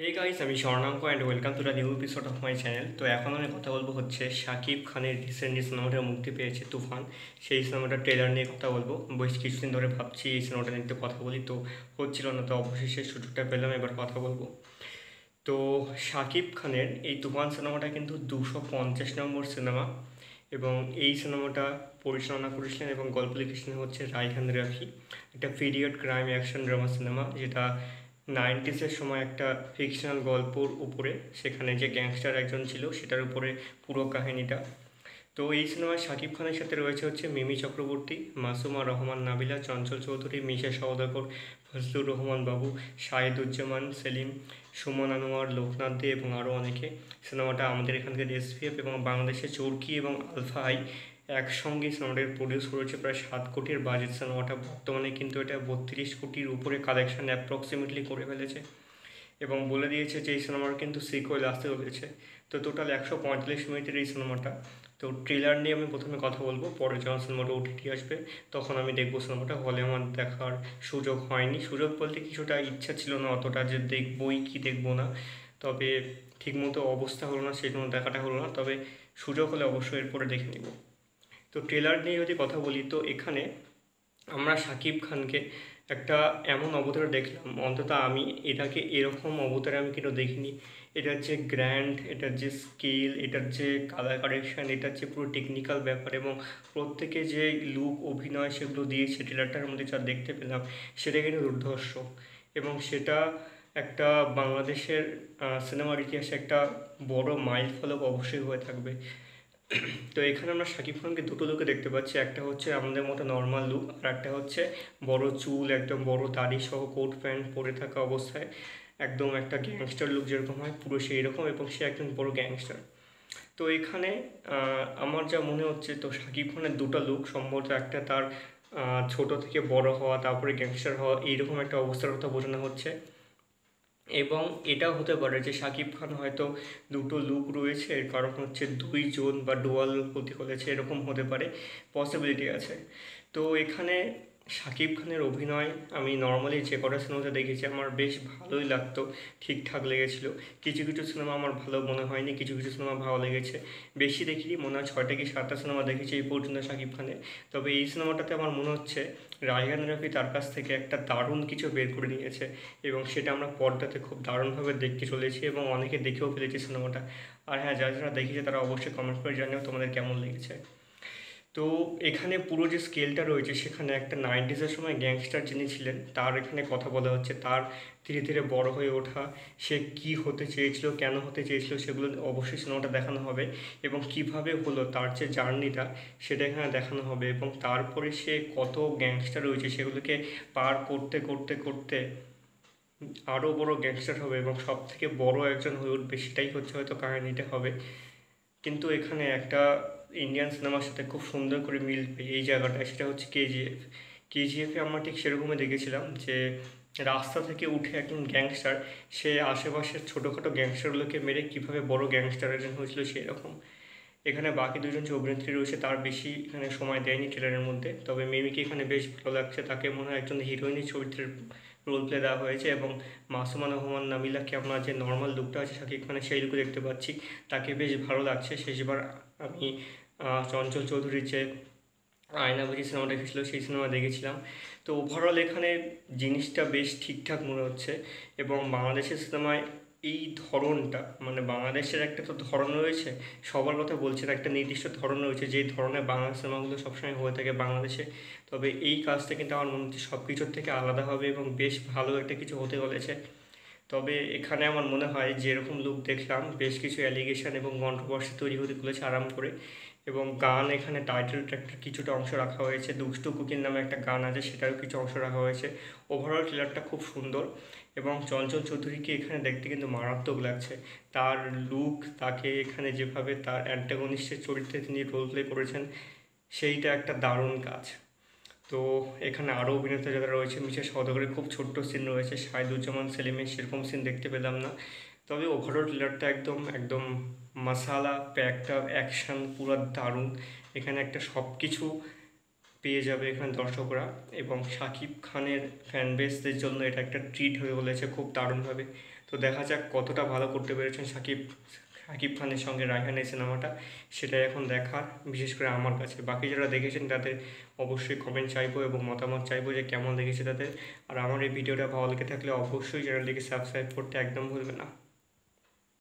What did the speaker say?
হে guys, আমি Swarnank and welcome to the new episode of my channel. তো এখন আমি কথা বলবো হচ্ছে শাকিব খানের রিসেন্ট যে সিনেমাটা মুক্তি পেয়েছে তুফান, সেই সিনেমাটার ট্রেলার নিয়ে কথা বলবো। বেশ কিছুদিন ধরে ভাবছি এই সিনেমাটা নিয়ে একটু কথা বলি, তো হচ্ছিল না, তো অবশেষে সুযোগটা পেলাম, এবার কথা বলবো। তো শাকিব খানের এই তুফান সিনেমাটা কিন্তু 250 নম্বর সিনেমা, এবং এই সিনেমাটা পরিচালনা করেছিলেন এবং গল্প লিখেছিলেন হচ্ছে রায়হান রাফি। একটা period crime action drama cinema, যেটা 90s সময় একটা ফিকশনাল গল্পর উপরে, সেখানে যে গ্যাংস্টার একজন ছিল সেটার উপরে পুরো কাহিনীটা। তো এই সিনেমায় শাকিব খানের সাথে রয়েছে হচ্ছে মিমি চক্রবর্তী, মাসুমা রহমান নাবিলা, চঞ্চল চৌধুরী, মিশা সওদাগর, ফজলুর রহমান বাবু, শাহিদুজ্জামান সেলিম, সুমন আনোয়ার, লোকনাথ দে এবং আরও অনেকে। সিনেমাটা আমাদের এখানকার এসপিএফ এবং বাংলাদেশের চরকি এবং আলফা আই একসঙ্গে সিনেমাটাকে প্রডিউস করেছে। প্রায় 7 কোটির বাজেট সিনেমাটা, বর্তমানে কিন্তু এটা 32 কোটির উপরে কালেকশন অ্যাপ্রক্সিমেটলি করে ফেলেছে, এবং বলে দিয়েছে যে এই সিনেমার কিন্তু সিকুয়েল আসতে চলেছে। তো টোটাল 145 মিনিটের এই সিনেমাটা। তো ট্রেলার নিয়ে আমি প্রথমে কথা বলবো, পরে যখন সিনেমাটা ওটিটি আসবে তখন আমি দেখবো সিনেমাটা। হলে আমার দেখার সুযোগ হয়নি, সুযোগ বলতে কিছুটা ইচ্ছা ছিল না অতটা যে দেখবই কি দেখবো না, তবে ঠিকমতো অবস্থা হলো না, সেই জন্য দেখাটা হলো না। তবে সুযোগ হলে অবশ্যই এরপরে দেখে নিব। তো ট্রেলার নিয়ে যদি কথা বলি, তো এখানে আমরা শাকিব খানকে একটা এমন অবতার দেখলাম, অন্তত আমি এটাকে এরকম অবতারে আমি কিন্তু দেখিনি। এটার যে গ্র্যান্ড, এটার যে স্কেল, এটার যে কালার কারেকশান, এটার যে পুরো টেকনিক্যাল ব্যাপার, এবং প্রত্যেকে যে লুক অভিনয় সেগুলো দিয়েছে ট্রেলারটার মধ্যে যা দেখতে পেলাম, সেটা কিন্তু দুর্ধর্ষ। এবং সেটা একটা বাংলাদেশের সিনেমার ইতিহাসে একটা বড় মাইল ফলক অবশ্যই হয়ে থাকবে। তো এখানে আমরা শাকিব খানকে দুটো লুকে দেখতে পাচ্ছি, একটা হচ্ছে আমাদের মতো নর্মাল লুক, আর একটা হচ্ছে বড় চুল, একদম বড় দাড়ি সহ কোট প্যান্ট পরে থাকা অবস্থায় একদম একটা গ্যাংস্টার লুক যেরকম হয় পুরো সেই রকম, এবং সে একজন বড় গ্যাংস্টার। তো এখানে আমার যা মনে হচ্ছে, তো শাকিব খানের দুটো লুক সম্ভবত, একটা তার ছোট থেকে বড় হওয়া, তারপরে গ্যাংস্টার হওয়া, এইরকম একটা অবস্থার কথা বোঝানো হচ্ছে। এবং এটাও হতে পারে যে শাকিব খান হয়তো দুটো লুক রয়েছে, এর কারণ হচ্ছে দুইজন বা ডুয়াল হতে চলেছে, এরকম হতে পারে, পসিবিলিটি আছে। তো এখানে শাকিব খানের অভিনয় আমি নর্মালি যে কটা সিনেমাতে দেখেছি আমার বেশ ভালোই লাগতো, ঠিকঠাক লেগেছিল। কিছু কিছু সিনেমা আমার ভালো মনে হয়নি, কিছু কিছু সিনেমা ভালো লেগেছে। বেশি দেখিনি, মনে হয় 6টা কি 7টা সিনেমা দেখেছি এই পর্যন্ত শাকিব খানের। তবে এই সিনেমাটাতে আমার মনে হচ্ছে রায়হান রাফি তার কাছ থেকে একটা দারুণ কিছু বের করে নিয়েছে, এবং সেটা আমরা পর্দাতে খুব দারুণভাবে দেখতে চলেছি, এবং অনেকে দেখেও ফেলেছে সিনেমাটা। আর হ্যাঁ, যারা যারা দেখেছে তারা অবশ্যই কমেন্ট করে জানিও তোমাদের কেমন লেগেছে। তো এখানে পুরো যে স্কেলটা রয়েছে, সেখানে একটা 90s সময় গ্যাংস্টার যিনি ছিলেন তার এখানে কথা বলা হচ্ছে, তার ধীরে ধীরে বড় হয়ে ওঠা, সে কি হতে চেয়েছিল, কেন হতে চেয়েছিল, সেগুলো অবশ্যই সিনেমাটা দেখানো হবে, এবং কিভাবে হলো তার যে জার্নিটা সেটা এখানে দেখানো হবে, এবং তারপরে সে কত গ্যাংস্টার রয়েছে সেগুলোকে পার করতে করতে করতে আরও বড় গ্যাংস্টার হবে, এবং সব থেকে বড় একজন হয়ে উঠবে, সেটাই হচ্ছে হয়তো কাহিনীটা হবে। কিন্তু এখানে একটা ইন্ডিয়ান সিনেমার সাথে খুব সুন্দর করে মিলবে এই জায়গাটা, সেটা হচ্ছে কেজিএফ। কেজিএফে আমরা ঠিক সেরকমই দেখেছিলাম যে রাস্তা থেকে উঠে একজন গ্যাংস্টার, সে আশেপাশের ছোটোখাটো গ্যাংস্টারগুলোকে মেরে কীভাবে বড় গ্যাংস্টার একজন হয়েছিল সেই রকম। এখানে বাকি দুজন যে অভিনেত্রী রয়েছে তার বেশি এখানে সময় দেয়নি ট্রেলারের মধ্যে, তবে মিমিকে এখানে বেশ ভালো লাগছে, তাকে মনে হয় একজন হিরোইনের চরিত্রের রোল প্লে দেওয়া হয়েছে। এবং মাসুমা রহমান নাবিলাকে আমরা যে নর্মাল লুকটা আছে শাকিব খানের সেই লুকে দেখতে পাচ্ছি, তাকে বেশ ভালো লাগছে। শেষবার আমি চঞ্চল চৌধুরীর যে আয়নাবাজি সিনেমা দেখেছিল সেই সিনেমা দেখেছিলাম। তো ওভারঅল এখানে জিনিসটা বেশ ঠিকঠাক মনে হচ্ছে, এবং বাংলাদেশের সিনেমায় এই ধরনটা, মানে বাংলাদেশের একটা তো ধরন রয়েছে, সবার কথা বলছি না, একটা নির্দিষ্ট ধরন রয়েছে যেই ধরনের বাংলা সিনেমাগুলো সবসময় হয়ে থাকে বাংলাদেশে। তবে এই কাজটা কিন্তু আমার মনে হচ্ছে সব কিছুর থেকে আলাদা হবে, এবং বেশ ভালো একটা কিছু হতে চলেছে। তবে এখানে আমার মনে হয় যে এরকম লুক দেখলাম, বেশ কিছু অ্যালিগেশন এবং কন্ট্রোভার্সি তৈরি হতে চলেছে আরাম করে। এবং গান, এখানে টাইটেল ট্র্যাকটার কিছুটা অংশ রাখা হয়েছে, দুষ্টু কুকির নামে একটা গান আছে সেটারও কিছু অংশ রাখা হয়েছে। ওভারঅল ট্রেলারটা খুব সুন্দর, এবং চঞ্চল চৌধুরীকে এখানে দেখতে কিন্তু মারাত্মক লাগছে। তার লুক, তাকে এখানে যেভাবে তার অ্যান্টাগনিস্টের চরিত্রে তিনি রোল প্লে করেছেন, সেইটা একটা দারুণ কাজ। তো এখানে আরও অভিনেতা যারা রয়েছে, মিশা সওদাগরের খুব ছোট্ট সিন রয়েছে, শাহিদুজ্জামান সেলিমের সেরকম সিন দেখতে পেলাম না। তবে ওভারঅল ট্রেলারটা একদম একদম মশালা প্যাকটা অ্যাকশন পুরো দারুণ। এখানে একটা সব কিছু পেয়ে যাবে এখানে দর্শকরা, এবং শাকিব খানের ফ্যান বেসদের জন্য এটা একটা ট্রিট হয়ে বলেছে খুব দারুণভাবে। তো দেখা যাক কতটা ভালো করতে পেরেছেন শাকিব খানের সঙ্গে রায়হান এই সিনেমাটা, সেটাই এখন দেখার, বিশেষ করে আমার কাছে। বাকি যারা দেখেছেন তাদের অবশ্যই কমেন্ট চাইবো এবং মতামত চাইবো যে কেমন লেগেছে তাদের। আর আমার এই ভিডিওটা ভালো লেগে থাকলে অবশ্যই চ্যানেলটিকে সাবস্ক্রাইব করতে একদম ভুলবে না।